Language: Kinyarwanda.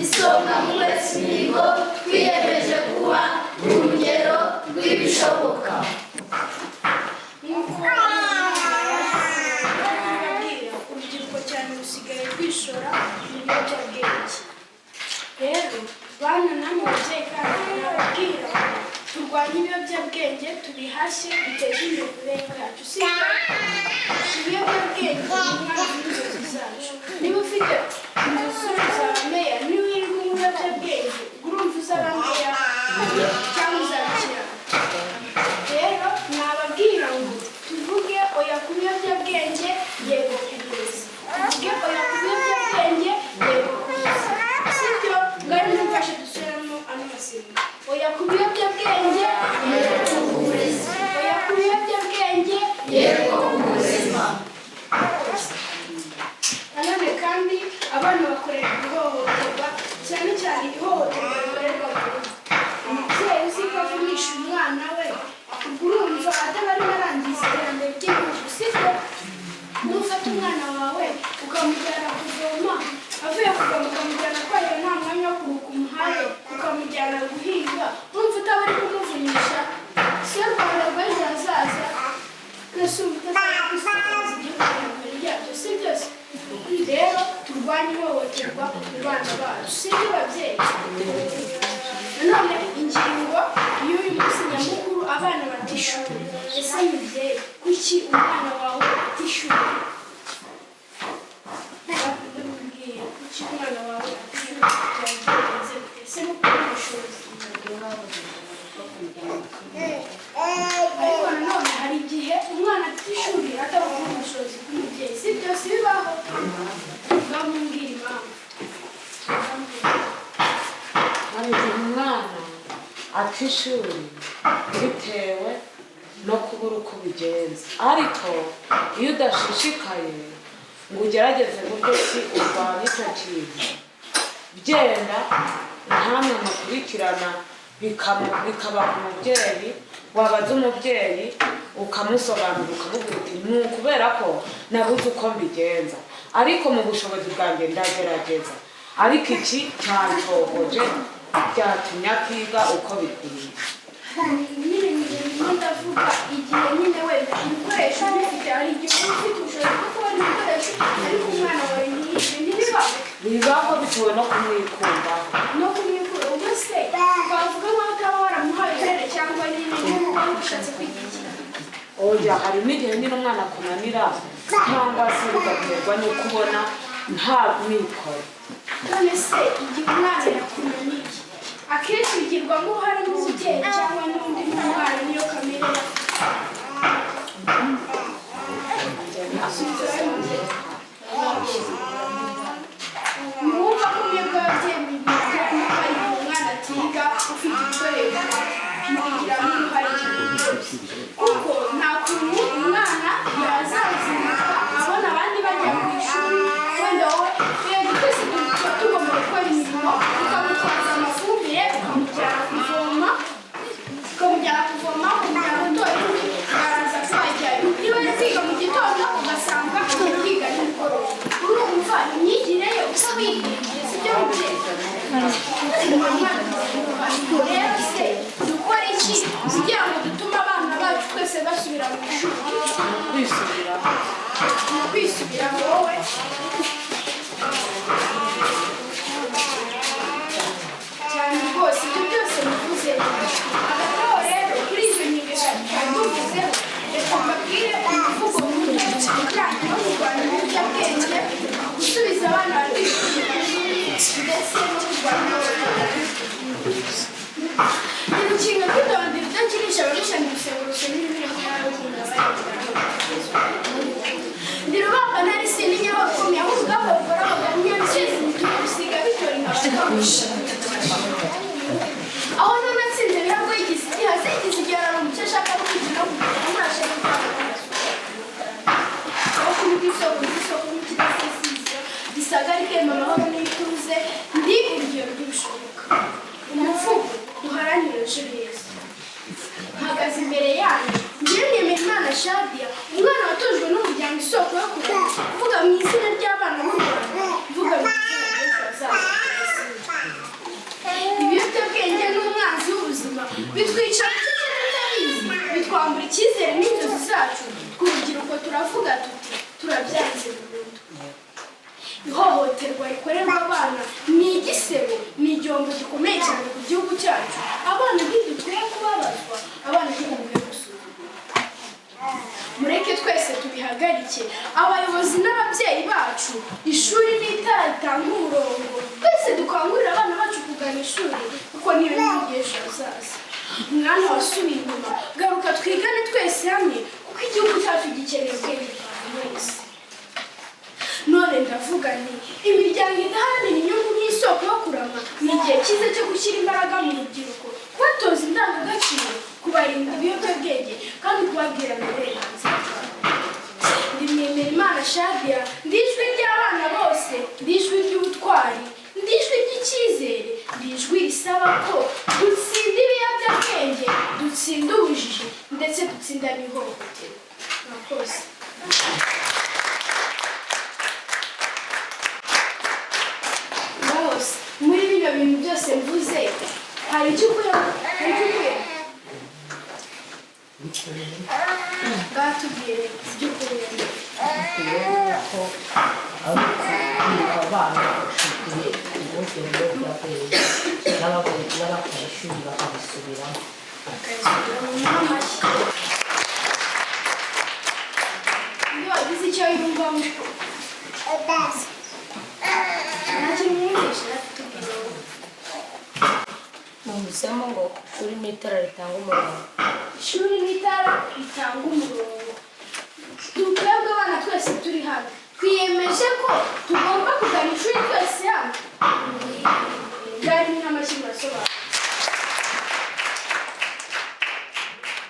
isonga mu wese imihigo twiyemeje kuba urugero rw'ibishoboka. Urubyiruko cyane rusigaye rwishora mu biyobyabwenge. Rero bana namwe babyeyi kandi nababwira turwanye ibiyobyabwenge, tubihashye, duteze imbere imibereho yacu. Si ibiyobyabwenge ni umwanzi w'inzozi zacu. Niba ufite inzozi uzaba meya, niba uri mu biyobyabwenge urumva uzaba meya cyangwa uzabikira. Rero nababwira ngo tuvuge oya ku biyobyabwenge, yego ku burezi. Tuvuge oya ku biyobyabwenge, yego ku buzima. Sibyo? Ngari mumfashe dusubiramo ano masenga. Oya ku biyobyabwenge, yego ku burezi. Oya ku biyobyabwenge, yego ku buzima. Nanone kandi abana bakorerwa ihohoterwa, cyane cyane ihohoterwa rikorerwa mu rugo. Umubyeyi uzi ko avunisha umwana we, urumva ataba arimo arangiza iterambere ry'igihugu. Sibyo? Nufata umwana wawe ukamujyana kuvoma, avuye kuvoma ukamujyana kwahira nta mwanya wo kuruhuka umuhanda, ukamujyana guhinga, urumva utaba ari kumuvunisha. Si yo Rwanda rw'ejo hazaza, twese utazajya gusohoza igihugu iterambere ryabyo. Si byose? Rero turwanye ihohoterwa mu bana bacu. Si byo babyeyi? Nanone ingingo y'uyu munsi nyamukuru, abana batishuri. Ese mubyeyi, kuki umwana wawe atishuri? Kuki umwana wawe atishuri? Byagenze bite? Ese no kubona ubushobozi? Ariko nanone hari igihe umwana atishuri atabona ubushobozi bw'umubyeyi. Si byose bibaho? Bamubwira impamvu. hari igihe umwana aca ishuri bitewe no kubura uko ubigenza, ariko iyo udashishikaye ngo ugerageze buryo ki urwanya icyo kintu, byenda ntamwe mukurikirana bikaba ku mubyeyi, wabaza umubyeyi ukamusobanurira ukamubwira uti ni ukubera ko nabuze uko mbigenza, ariko mu bushobozi bwanjye ndagerageza, ariko iki cyancogoje byatumye atiga uko bikwiye. Nyine ndavuga igihe nyine wenda ibikoresho bifite, hari igihe uba ufite ubushobozi bwo kubona ibikoresho ariko umwana wawe ntiyishyure. Ntibibaho? Bibaho bitewe no kumwikunda. No kumwikura. Ubwo se twavuga nk'aho utaba waramuhaye uburere cyangwa nyine niba ushatse kwigikira. Oya, hari n'igihe nyine umwana akunanira cyangwa se bigaterwa no kubona nta mikoro. None se igihe umwana yakunaniye akenshi bigirwamo uruhare n'umubyeyi cyangwa n'undi mwana, niyo kamere ye. Mwumva ko mwebwe ababyeyi mubigiramo uruhare igihe umwana atiga ufite ibikoresho, mubigiramo uruhare cyose. Kuko nta kuntu umwana yazazinduka abona abandi bajya ku ishuri, wenda wowe twese tuba tugomba gukora imirimo, ukamutwaza amafumbire, ukamujyana kuvoma, ukamujyana gutora inkwi, araza twajyayo. Niba ari kwiga mu gitondo ugasanga ari kwiga nimugoroba, urumva imyigire ye usa wihigiye. Si byo mubyeyi? Rero se dukora iki kugira ngo dutume abana bacu twese basubira mu ishuri? Kwisubiraho wowe cyane rwose, ibyo byose bivuze. Agataho rero kuri izo ngingo twari tuvuzeho, reka mbabwire umuvugo muto ujyanye no kurwanya ibiyobyabwenge, gusubiza abana batishuri ku ishuri, ndetse no kurwanya irukinga kwitondera udakinisha abarushanwa ibiseburuso n'ibirimo n'abagenda bayigiraho. Ndi rubamba ntari sinijya bakomeye, aho urugamba rukora abaganga nsizi bituma bisiga bitora inkabakamwisha. Aho none atsinze biragoye igisi hasi igihe aramucyo ashaka no kugira no kugira ngo arashaka kwamamaza. Aho kuri bw'isoko n'ikidasisiza gisagara ikemba amahoro n'ituze, ndi urugero rw'ibishoboka. Umuvugo duharanire ejo heza. Mpagaze imbere yanyu njyewe Nyemerimana Shadia, umwana watojwe n'umuryango Isoko yo Kurema, uvuga mu izina ry'abana b'u Rwanda, uvuga mu izina ry'ejo hazaza. bitwica tutabizi, bitwambura icyizere n'inzozi zacu. Ku rubyiruko turavuga tuti turabyanze burundu. Ihohoterwa rikorerwa abana ni igisebo, ni igihombo gikomeye cyane ku gihugu cyacu. Abana ntidukwiye kubabazwa, abana ntidukwiye gusuzugurwa. Mureke twese tubihagarike, abayobozi n'ababyeyi bacu. Ishuri ni itara ritanga umurongo, twese dukangurira abana bacu kugana ishuri kuko niyo nyungu y'ejo hazaza. Mwana wasubiye inyuma, garuka twigane twese hamwe kuko igihugu cyacu gikeneye ubwenge bwa buri wese. None ndavuga nti imiryango idaharanira inyungu nk'isoko yo kurama ni igihe cyiza cyo gushyira imbaraga mu rubyiruko, kubatoza indangagaciro, kubarinda ibiyobyabwenge kandi kubabwira uburenganzira bwabo. Ndi Mwemerimana Shadia, ndi ijwi ry'abana bose, ndi ijwi ry'ubutwari, ndi ijwi ry'icyizere, ndi ijwi risaba ko dutsinda ibiyobyabwenge, dutsinda ubujiji ndetse dutsinda n'ihohoterwa. Murakoze. Muri bino bintu byose mvuze hari icyo ukuye batubwire ibyo ukuye ko abana bafite ubwenge bw'ababyeyi n'abakora ishuri bakabisubiramo. iyo wagize icyo yumvamo ntacyo mwumvisha tubwire. Numvisemo ngo ishuri ni itara ritanga umurongo. Ishuri ni itara ritanga umurongo. Twebwe abana twese turi hano twiyemeje ko tugomba kugana ishuri twese hano. Bwari nk'amashyi murasobanutse.